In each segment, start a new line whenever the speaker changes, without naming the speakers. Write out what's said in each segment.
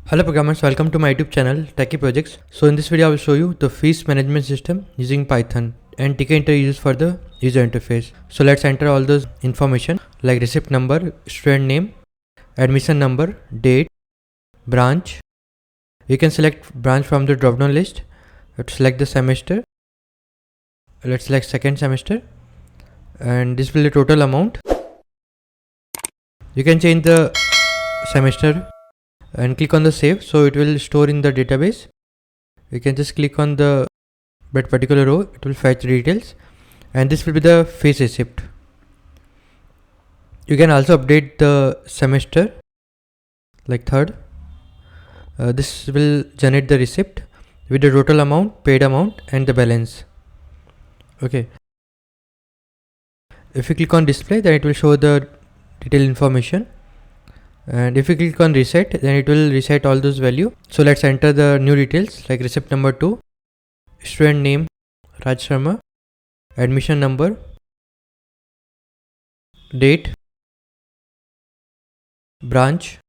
Hello programmers, welcome to my YouTube channel Techie Projects. So in this video I will show you the fees management system using Python and Tkinter uses for the user interface. So let's enter all those information like receipt number, student name, admission number, date, branch. You can select branch from the drop down list. Let's select the semester. Let's select second semester and this will be the total amount. You can change the semester and click on the save, so it will store in the database. You can just click on that particular row, it will fetch details, and this will be the fees receipt. You can also update the semester like third. This will generate the receipt with the total amount, paid amount, and the balance. Okay. If you click on display, then it will show the detailed information. And if you click on reset, then it will reset all those value. So let's enter the new details like receipt number 2, student name Raj Sharma, admission number, date, branch.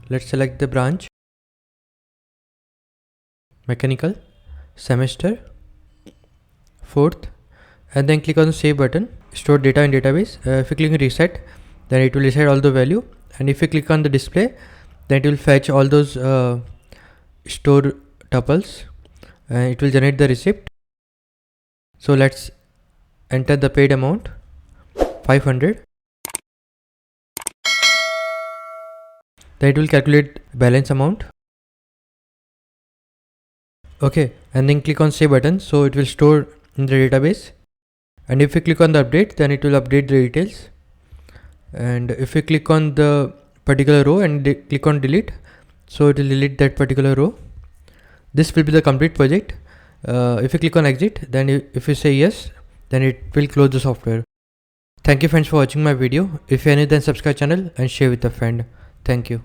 Let's select the branch, mechanical, semester, fourth, and then click on the save button, store data in database. If you click on reset, then it will reset all the value, and if you click on the display, then it will fetch all those store tuples and it will generate the receipt. So let's enter the paid amount 500. Then it will calculate balance amount. Okay, and then click on save button, so it will store in the database. And if you click on the update, then it will update the details. And if you click on the particular row and click on delete, so it will delete that particular row. This will be the complete project. If you click on exit, then if you say yes, then it will close the software. Thank you friends for watching my video. If you are new, then subscribe channel and share with a friend. Thank you.